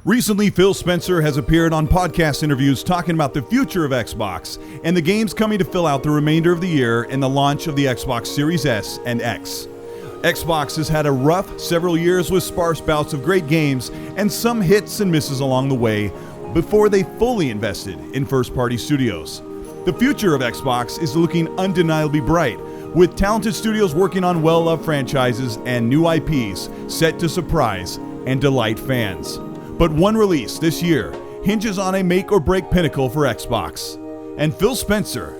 Recently, Phil Spencer has appeared on podcast interviews talking about the future of Xbox and the games coming to fill out the remainder of the year and the launch of the Xbox Series S and X. Xbox has had a rough several years with sparse bouts of great games and some hits and misses along the way before they fully invested in first-party studios. The future of Xbox is looking undeniably bright, with talented studios working on well-loved franchises and new IPs set to surprise and delight fans. But one release this year hinges on a make-or-break pinnacle for Xbox, and Phil Spencer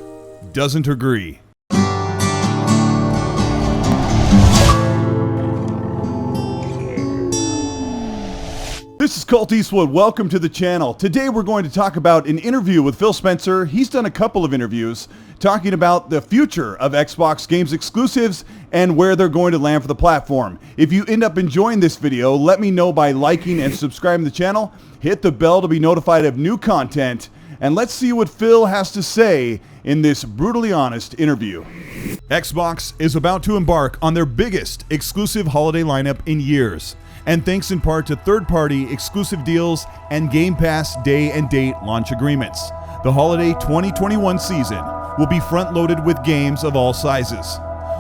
doesn't agree. This is Colteastwood. Welcome to the channel. Today we're going to talk about an interview with Phil Spencer. He's done a couple of interviews talking about the future of Xbox games exclusives and where they're going to land for the platform. If you end up enjoying this video, let me know by liking and subscribing to the channel. Hit the bell to be notified of new content. And let's see what Phil has to say in this brutally honest interview. Xbox is about to embark on their biggest exclusive holiday lineup in years. And thanks in part to third-party exclusive deals and Game Pass day and date launch agreements. The holiday 2021 season will be front-loaded with games of all sizes.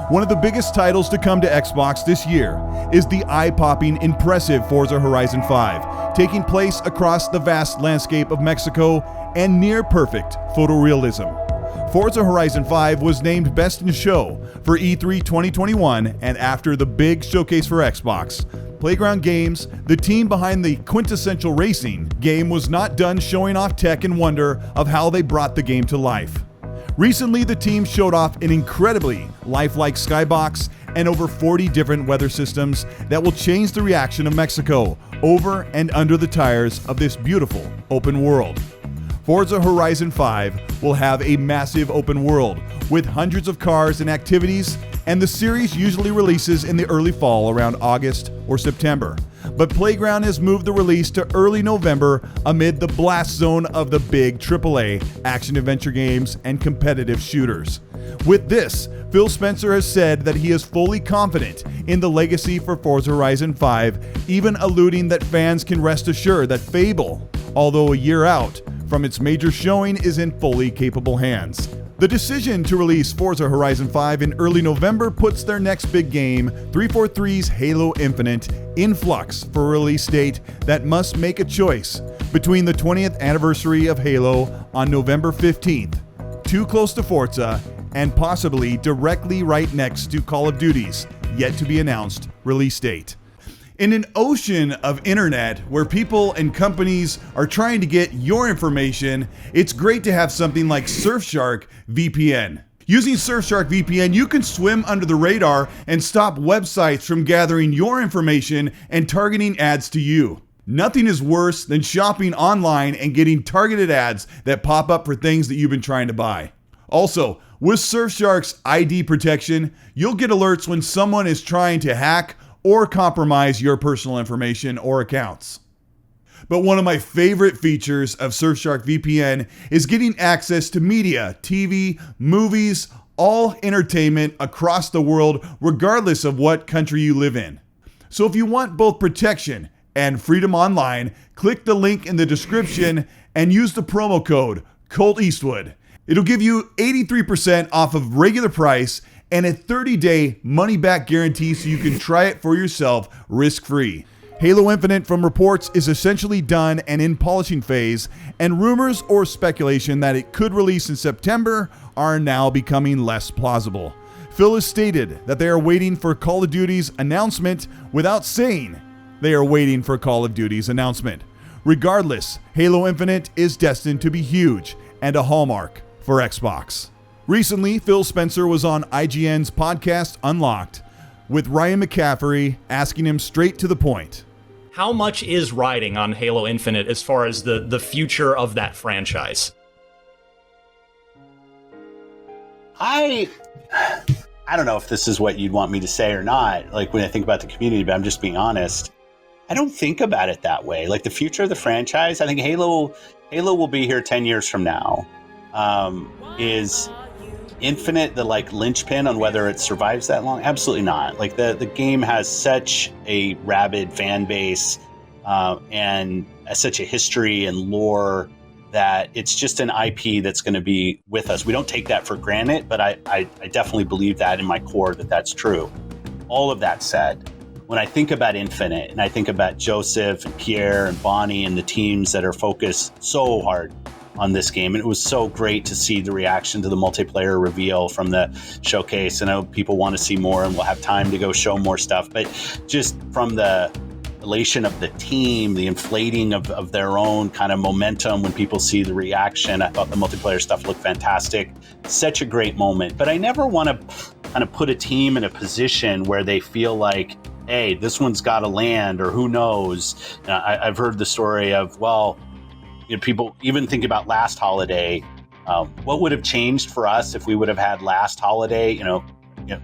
One of the biggest titles to come to Xbox this year is the eye-popping, impressive Forza Horizon 5, taking place across the vast landscape of Mexico and near-perfect photorealism. Forza Horizon 5 was named Best in Show for E3 2021, and after the big showcase for Xbox, Playground Games, the team behind the quintessential racing game, was not done showing off tech and wonder of how they brought the game to life. Recently, the team showed off an incredibly lifelike skybox and over 40 different weather systems that will change the reaction of Mexico over and under the tires of this beautiful open world. Forza Horizon 5 will have a massive open world with hundreds of cars and activities, and the series usually releases in the early fall around August or September. But Playground has moved the release to early November amid the blast zone of the big AAA action-adventure games and competitive shooters. With this, Phil Spencer has said that he is fully confident in the legacy for Forza Horizon 5, even alluding that fans can rest assured that Fable, although a year out from its major showing, is in fully capable hands. The decision to release Forza Horizon 5 in early November puts their next big game, 343's Halo Infinite, in flux for a release date that must make a choice between the 20th anniversary of Halo on November 15th, too close to Forza, and possibly directly right next to Call of Duty's yet to be announced release date. In an ocean of internet where people and companies are trying to get your information, it's great to have something like Surfshark VPN. Using Surfshark VPN, you can swim under the radar and stop websites from gathering your information and targeting ads to you. Nothing is worse than shopping online and getting targeted ads that pop up for things that you've been trying to buy. Also, with Surfshark's ID protection, you'll get alerts when someone is trying to hack or compromise your personal information or accounts. But one of my favorite features of Surfshark VPN is getting access to media, TV, movies, all entertainment across the world, regardless of what country you live in. So if you want both protection and freedom online, click the link in the description and use the promo code Colteastwood. It'll give you 83% off of regular price and a 30-day money-back guarantee so you can try it for yourself risk-free. Halo Infinite, from reports, is essentially done and in polishing phase, and rumors or speculation that it could release in September are now becoming less plausible. Phil has stated that they are waiting for Call of Duty's announcement without saying they are waiting for Call of Duty's announcement. Regardless, Halo Infinite is destined to be huge and a hallmark for Xbox. Recently, Phil Spencer was on IGN's podcast Unlocked with Ryan McCaffrey, asking him straight to the point. How much is riding on Halo Infinite as far as the future of that franchise? I don't know if this is what you'd want me to say or not, like when I think about the community, but I'm just being honest. I don't think about it that way. Like the future of the franchise, I think Halo will be here 10 years from now. Is Infinite the like linchpin on whether it survives that long? Absolutely not. Like the game has such a rabid fan base and such a history and lore that it's just an IP that's going to be with us. We don't take that for granted, but I definitely believe that in my core that that's true. All of that said, when I think about Infinite and I think about Joseph and Pierre and Bonnie and the teams that are focused so hard on this game, and it was so great to see the reaction to the multiplayer reveal from the showcase. I know people want to see more and we'll have time to go show more stuff, but just from the elation of the team, the inflating of their own kind of momentum when people see the reaction. I thought the multiplayer stuff looked fantastic. Such a great moment. But I never want to kind of put a team in a position where they feel like, hey, this one's got to land, or who knows. I've heard the story of, well, people even think about last holiday. What would have changed for us if we would have had last holiday,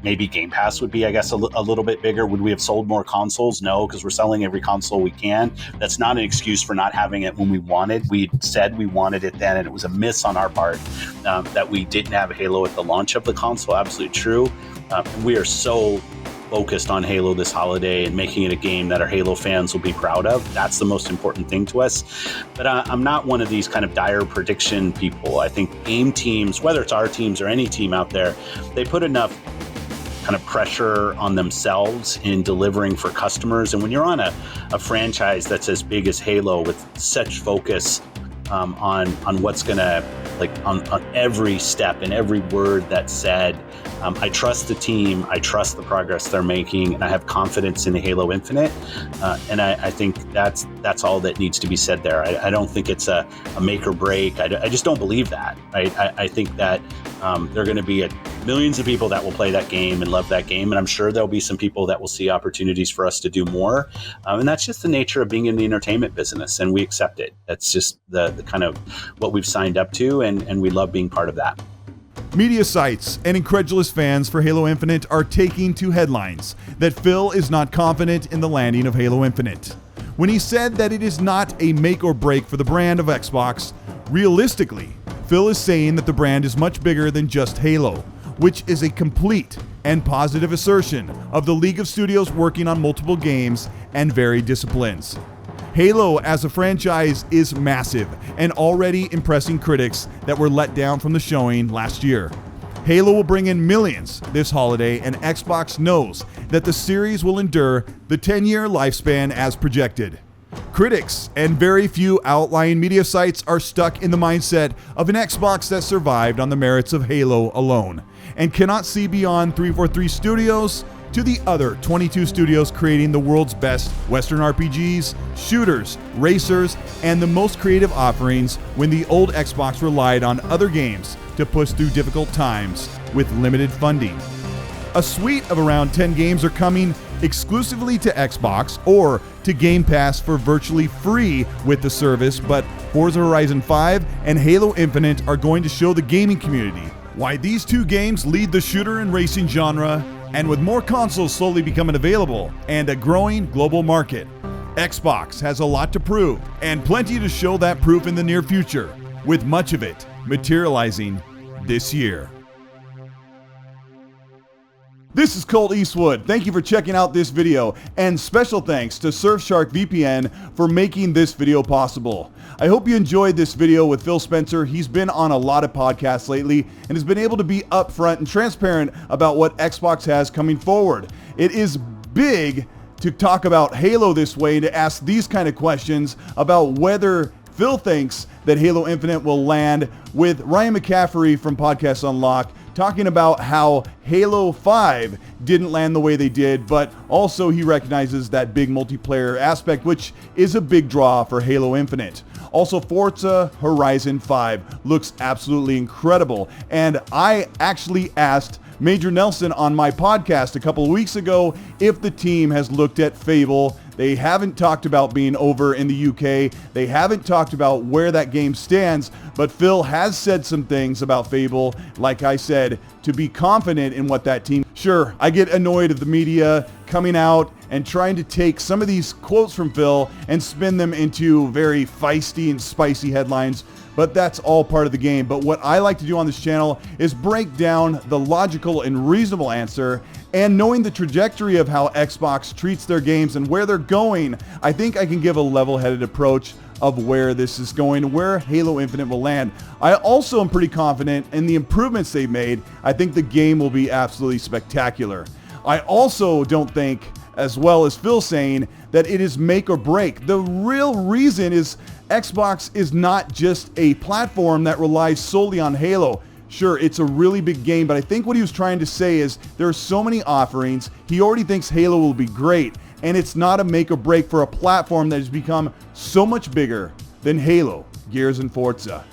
maybe Game Pass would be, I guess, a little bit bigger. Would we have sold more consoles? No, because we're selling every console we can. That's not an excuse for not having it when we wanted. We said we wanted it then, and it was a miss on our part that we didn't have Halo at the launch of the console. Absolutely true. We are so focused on Halo this holiday and making it a game that our Halo fans will be proud of. That's the most important thing to us. But I'm not one of these kind of dire prediction people. I think game teams, whether it's our teams or any team out there, they put enough kind of pressure on themselves in delivering for customers. And when you're on a franchise that's as big as Halo with such focus on what's gonna, on every step and every word that's said, I trust the team, I trust the progress they're making, and I have confidence in Halo Infinite. And I think that's all that needs to be said there. I don't think it's a make or break. I just don't believe that. Right? I think that there are going to be millions of people that will play that game and love that game, and I'm sure there'll be some people that will see opportunities for us to do more. And that's just the nature of being in the entertainment business, and we accept it. That's just the kind of what we've signed up to, and we love being part of that. Media sites and incredulous fans for Halo Infinite are taking to headlines that Phil is not confident in the landing of Halo Infinite. When he said that it is not a make or break for the brand of Xbox, realistically, Phil is saying that the brand is much bigger than just Halo, which is a complete and positive assertion of the League of Studios working on multiple games and varied disciplines. Halo as a franchise is massive and already impressing critics that were let down from the showing last year. Halo will bring in millions this holiday, and Xbox knows that the series will endure the 10-year lifespan as projected. Critics and very few outlying media sites are stuck in the mindset of an Xbox that survived on the merits of Halo alone and cannot see beyond 343 Studios to the other 22 studios creating the world's best Western RPGs, shooters, racers, and the most creative offerings when the old Xbox relied on other games to push through difficult times with limited funding. A suite of around 10 games are coming exclusively to Xbox or to Game Pass for virtually free with the service, but Forza Horizon 5 and Halo Infinite are going to show the gaming community why these two games lead the shooter and racing genre. And with more consoles slowly becoming available and a growing global market, Xbox has a lot to prove and plenty to show that proof in the near future, with much of it materializing this year. This is Colteastwood. Thank you for checking out this video, and special thanks to Surfshark VPN for making this video possible. I hope you enjoyed this video with Phil Spencer. He's been on a lot of podcasts lately and has been able to be upfront and transparent about what Xbox has coming forward. It is big to talk about Halo this way, to ask these kind of questions about whether Phil thinks that Halo Infinite will land, with Ryan McCaffrey from Podcast Unlocked talking about how Halo 5 didn't land the way they did, but also he recognizes that big multiplayer aspect, which is a big draw for Halo Infinite. Also, Forza Horizon 5 looks absolutely incredible, and I actually asked Major Nelson on my podcast a couple of weeks ago if the team has looked at Fable. They haven't talked about being over in the UK. They haven't talked about where that game stands, but Phil has said some things about Fable, like I said, to be confident in what that team... Sure, I get annoyed at the media coming out and trying to take some of these quotes from Phil and spin them into very feisty and spicy headlines, but that's all part of the game. But what I like to do on this channel is break down the logical and reasonable answer And knowing the trajectory of how Xbox treats their games and where they're going, I think I can give a level-headed approach of where this is going and where Halo Infinite will land. I also am pretty confident in the improvements they've made. I think the game will be absolutely spectacular. I also don't think, as well as Phil saying, that it is make or break. The real reason is Xbox is not just a platform that relies solely on Halo. Sure, it's a really big game, but I think what he was trying to say is there are so many offerings. He already thinks Halo will be great, and it's not a make or break for a platform that has become so much bigger than Halo, Gears, and Forza.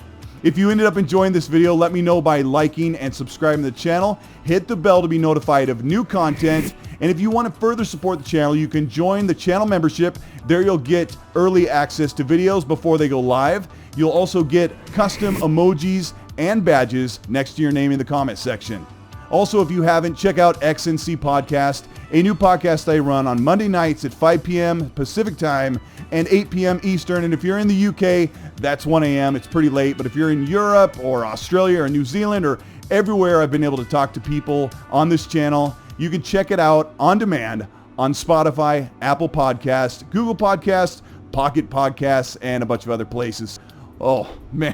If you ended up enjoying this video, let me know by liking and subscribing to the channel. Hit the bell to be notified of new content. And if you want to further support the channel, you can join the channel membership. There you'll get early access to videos before they go live. You'll also get custom emojis and badges next to your name in the comment section. Also, if you haven't, check out XNC Podcast, a new podcast I run on Monday nights at 5 p.m. Pacific Time and 8 p.m. Eastern. And if you're in the UK, that's 1 a.m. It's pretty late. But if you're in Europe or Australia or New Zealand or everywhere I've been able to talk to people on this channel, you can check it out on demand on Spotify, Apple Podcasts, Google Podcasts, Pocket Podcasts, and a bunch of other places. Oh, man.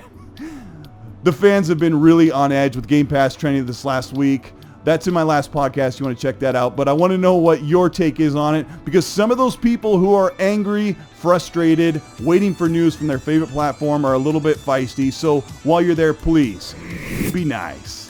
The fans have been really on edge with Game Pass trending this last week. That's in my last podcast. You want to check that out. But I want to know what your take is on it, because some of those people who are angry, frustrated, waiting for news from their favorite platform are a little bit feisty. So while you're there, please be nice.